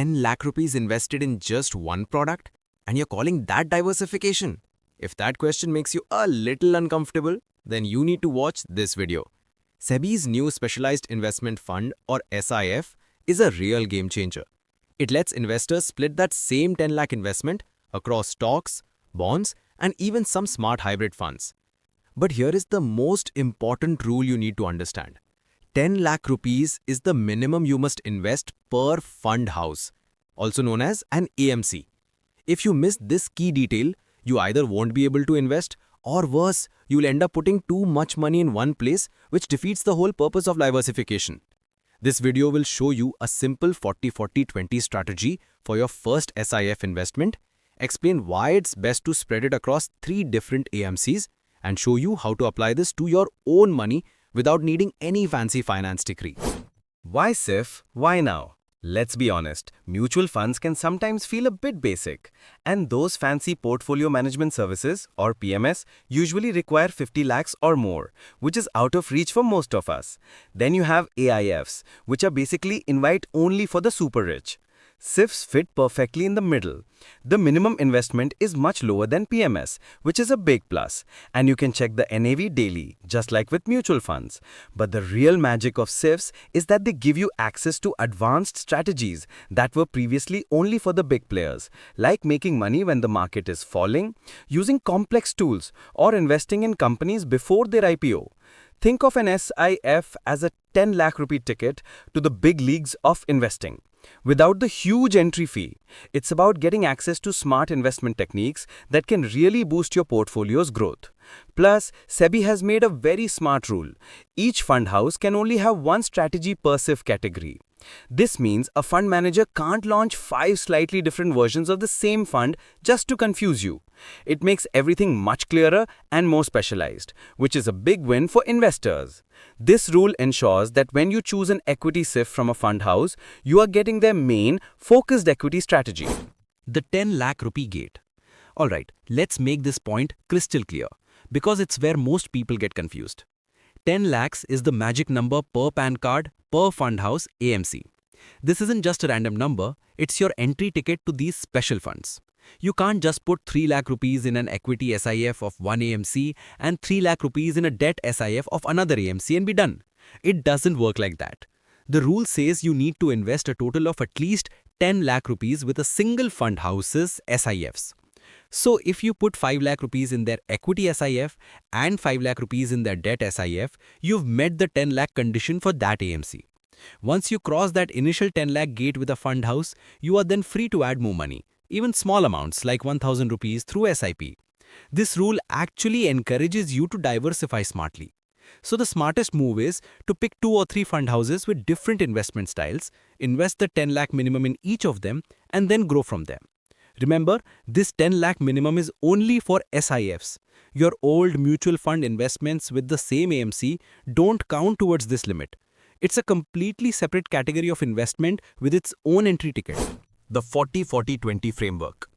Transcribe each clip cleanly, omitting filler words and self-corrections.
10 lakh rupees invested in just one product, and you're calling that diversification? If that question makes you a little uncomfortable, then you need to watch this video. SEBI's new Specialized Investment Fund, or SIF, is a real game changer. It lets investors split that same 10 lakh investment across stocks, bonds, and even some smart hybrid funds. But here is the most important rule you need to understand. 10 lakh rupees is the minimum you must invest per fund house, also known as an AMC. If you miss this key detail, you either won't be able to invest, or worse, you'll end up putting too much money in one place, which defeats the whole purpose of diversification. This video will show you a simple 40-40-20 strategy for your first SIF investment, explain why it's best to spread it across 3 different AMCs, and show you how to apply this to your own money without needing any fancy finance degree. Why SIF? Why now? Let's be honest, mutual funds can sometimes feel a bit basic, and those fancy portfolio management services, or PMS, usually require 50 lakhs or more, which is out of reach for most of us. Then you have AIFs, which are basically invite only for the super rich. SIFs fit perfectly in the middle. The minimum investment is much lower than PMS, which is a big plus, and you can check the NAV daily, just like with mutual funds. But the real magic of SIFs is that they give you access to advanced strategies that were previously only for the big players, like making money when the market is falling, using complex tools, or investing in companies before their IPO. Think of an SIF as a 10 lakh rupee ticket to the big leagues of investing. Without the huge entry fee, it's about getting access to smart investment techniques that can really boost your portfolio's growth. Plus, SEBI has made a very smart rule. Each fund house can only have one strategy per SIF category. This means a fund manager can't launch 5 slightly different versions of the same fund just to confuse you. It makes everything much clearer and more specialized, which is a big win for investors. This rule ensures that when you choose an equity SIF from a fund house, you are getting their main, focused equity strategy. The 10 lakh rupee gate. Alright, let's make this point crystal clear, because it's where most people get confused. 10 lakhs is the magic number per PAN card, per fund house AMC. This isn't just a random number, it's your entry ticket to these special funds. You can't just put 3 lakh rupees in an equity SIF of one AMC and 3 lakh rupees in a debt SIF of another AMC and be done. It doesn't work like that. The rule says you need to invest a total of at least 10 lakh rupees with a single fund house's SIFs. So if you put 5 lakh rupees in their equity SIF and 5 lakh rupees in their debt SIF, you've met the 10 lakh condition for that AMC. Once you cross that initial 10 lakh gate with a fund house, you are then free to add more money, even small amounts like 1000 rupees through SIP. This rule actually encourages you to diversify smartly. So the smartest move is to pick 2 or 3 fund houses with different investment styles, invest the 10 lakh minimum in each of them, and then grow from there. Remember, this 10 lakh minimum is only for SIFs. Your old mutual fund investments with the same AMC don't count towards this limit. It's a completely separate category of investment with its own entry ticket. The 40-40-20 framework.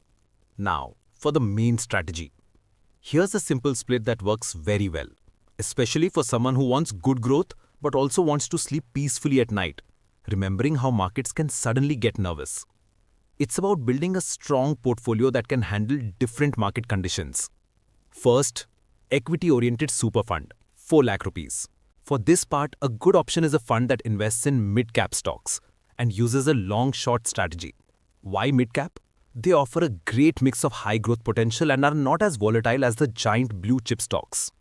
Now, for the main strategy. Here's a simple split that works very well, especially for someone who wants good growth but also wants to sleep peacefully at night, remembering how markets can suddenly get nervous. It's about building a strong portfolio that can handle different market conditions. First, equity-oriented super fund, 4 lakh rupees. For this part, a good option is a fund that invests in mid-cap stocks and uses a long-short strategy. Why mid-cap? They offer a great mix of high growth potential and are not as volatile as the giant blue-chip stocks.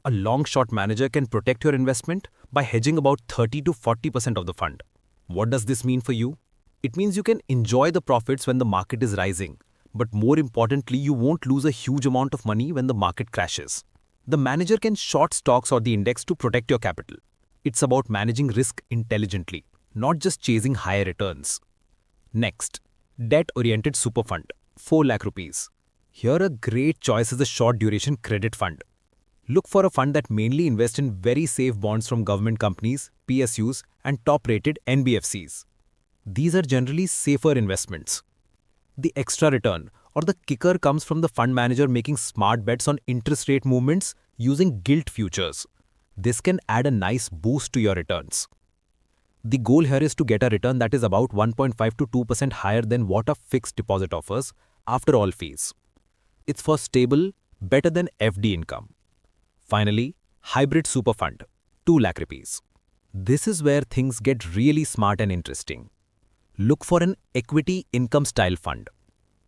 A long-short manager can protect your investment by hedging about 30-40% of the fund. What does this mean for you? It means you can enjoy the profits when the market is rising, but more importantly, you won't lose a huge amount of money when the market crashes. The manager can short stocks or the index to protect your capital. It's about managing risk intelligently, not just chasing higher returns. Next, debt-oriented super fund, 4 lakh rupees. Here a great choice is a short duration credit fund. Look for a fund that mainly invests in very safe bonds from government companies, PSUs, and top-rated NBFCs. These are generally safer investments. The extra return or the kicker comes from the fund manager making smart bets on interest rate movements using gilt futures. This can add a nice boost to your returns. The goal here is to get a return that is about 1.5 to 2% higher than what a fixed deposit offers after all fees. It's for stable, better than FD income. Finally, hybrid super fund, 2 lakh rupees. This is where things get really smart and interesting. Look for an equity income style fund.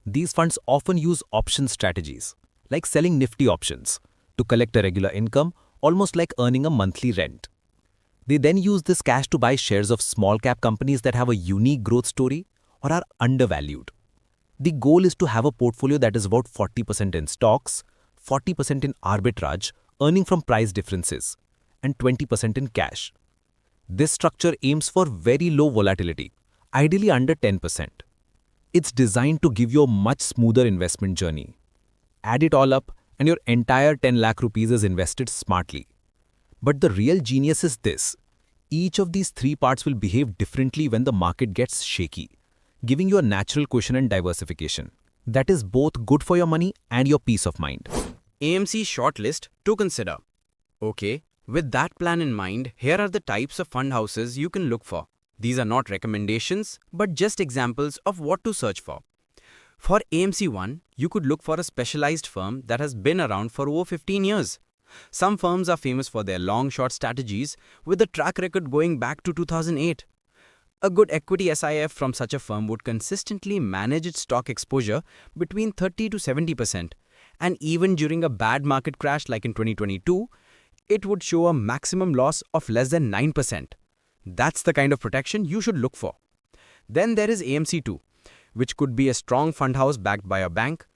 These funds often use option strategies, like selling nifty options, to collect a regular income, almost like earning a monthly rent. They then use this cash to buy shares of small cap companies that have a unique growth story or are undervalued. The goal is to have a portfolio that is about 40% in stocks, 40% in arbitrage, earning from price differences, and 20% in cash. This structure aims for very low volatility, ideally under 10%. It's designed to give you a much smoother investment journey. Add it all up, and your entire 10 lakh rupees is invested smartly. But the real genius is this. Each of these three parts will behave differently when the market gets shaky, giving you a natural cushion and diversification. That is both good for your money and your peace of mind. AMC shortlist to consider. Okay, with that plan in mind, here are the types of fund houses you can look for. These are not recommendations, but just examples of what to search for. For AMC 1, you could look for a specialized firm that has been around for over 15 years. Some firms are famous for their long-short strategies, with a track record going back to 2008. A good equity SIF from such a firm would consistently manage its stock exposure between 30 to 70%, and even during a bad market crash like in 2022, it would show a maximum loss of less than 9%. That's the kind of protection you should look for. Then there is AMC 2, which could be a strong fund house backed by a bank.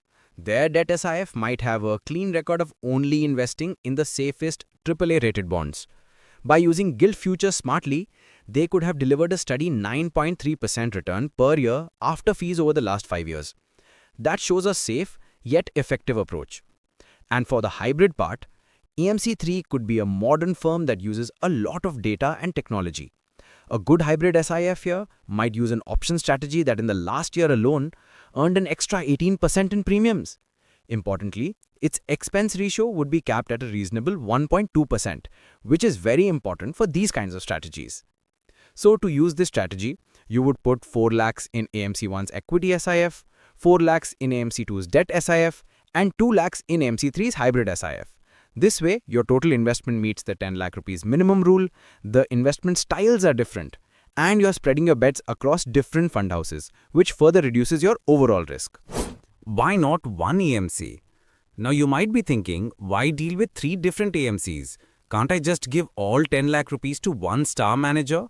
Their debt SIF might have a clean record of only investing in the safest AAA-rated bonds. By using gilt futures smartly, they could have delivered a steady 9.3% return per year after fees over the last 5 years. That shows a safe yet effective approach. And for the hybrid part, AMC 3 could be a modern firm that uses a lot of data and technology. A good hybrid SIF here might use an option strategy that in the last year alone earned an extra 18% in premiums. Importantly, its expense ratio would be capped at a reasonable 1.2%, which is very important for these kinds of strategies. So to use this strategy, you would put 4 lakhs in AMC 1's equity SIF, 4 lakhs in AMC 2's debt SIF, and 2 lakhs in AMC 3's hybrid SIF. This way, your total investment meets the 10 lakh rupees minimum rule, the investment styles are different, and you're spreading your bets across different fund houses, which further reduces your overall risk. Why not one AMC? Now you might be thinking, why deal with 3 different AMCs? Can't I just give all 10 lakh rupees to one star manager?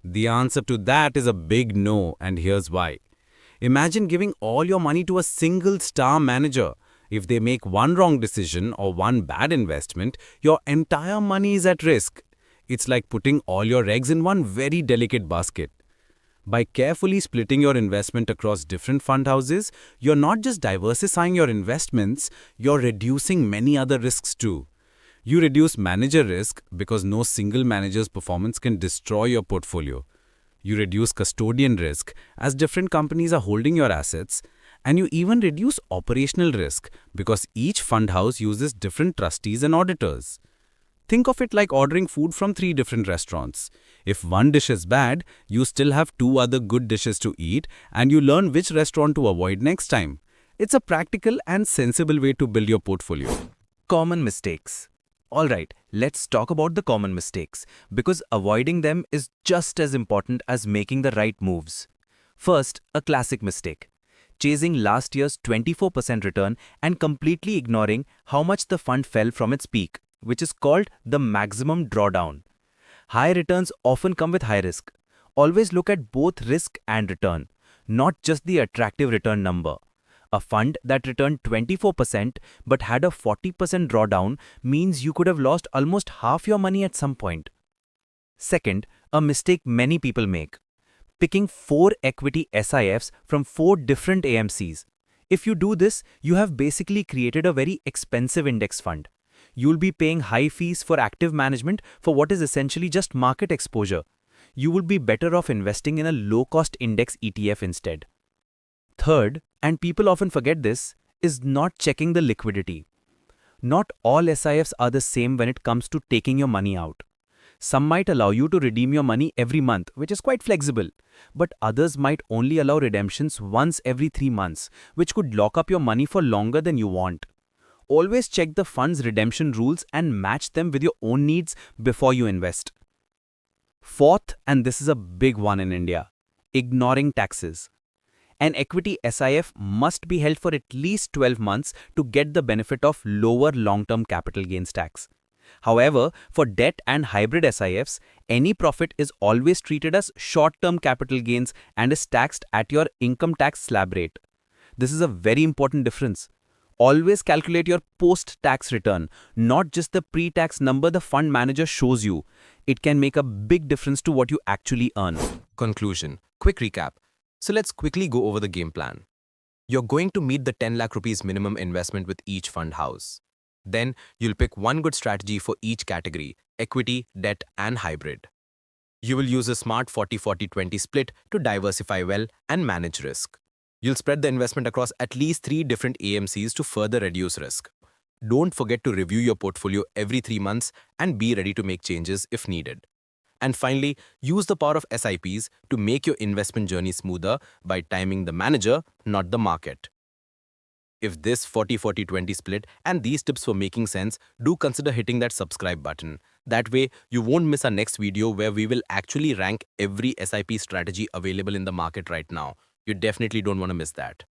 The answer to that is a big no, and here's why. Imagine giving all your money to a single star manager. If they make one wrong decision or one bad investment, your entire money is at risk. It's like putting all your eggs in one very delicate basket. By carefully splitting your investment across different fund houses, you're not just diversifying your investments, you're reducing many other risks too. You reduce manager risk because no single manager's performance can destroy your portfolio. You reduce custodian risk as different companies are holding your assets. And you even reduce operational risk because each fund house uses different trustees and auditors. Think of it like ordering food from 3 different restaurants. If one dish is bad, you still have 2 other good dishes to eat and you learn which restaurant to avoid next time. It's a practical and sensible way to build your portfolio. Common mistakes. Alright, let's talk about the common mistakes because avoiding them is just as important as making the right moves. First, a classic mistake. Chasing last year's 24% return and completely ignoring how much the fund fell from its peak, which is called the maximum drawdown. High returns often come with high risk. Always look at both risk and return, not just the attractive return number. A fund that returned 24% but had a 40% drawdown means you could have lost almost half your money at some point. Second, a mistake many people make. Picking 4 equity SIFs from 4 different AMCs. If you do this, you have basically created a very expensive index fund. You'll be paying high fees for active management for what is essentially just market exposure. You will be better off investing in a low-cost index ETF instead. Third, and people often forget this, is not checking the liquidity. Not all SIFs are the same when it comes to taking your money out. Some might allow you to redeem your money every month, which is quite flexible. But others might only allow redemptions once every 3 months, which could lock up your money for longer than you want. Always check the fund's redemption rules and match them with your own needs before you invest. Fourth, and this is a big one in India, ignoring taxes. An equity SIF must be held for at least 12 months to get the benefit of lower long-term capital gains tax. However, for debt and hybrid SIFs, any profit is always treated as short-term capital gains and is taxed at your income tax slab rate. This is a very important difference. Always calculate your post-tax return, not just the pre-tax number the fund manager shows you. It can make a big difference to what you actually earn. Conclusion. Quick recap. So let's quickly go over the game plan. You're going to meet the 10 lakh rupees minimum investment with each fund house. Then you'll pick one good strategy for each category, equity, debt and hybrid. You will use a smart 40-40-20 split to diversify well and manage risk. You'll spread the investment across at least 3 different AMCs to further reduce risk. Don't forget to review your portfolio every 3 months and be ready to make changes if needed. And finally, use the power of SIPs to make your investment journey smoother by timing the manager, not the market. If this 40-40-20 split and these tips were making sense, do consider hitting that subscribe button. That way, you won't miss our next video where we will actually rank every SIP strategy available in the market right now. You definitely don't want to miss that.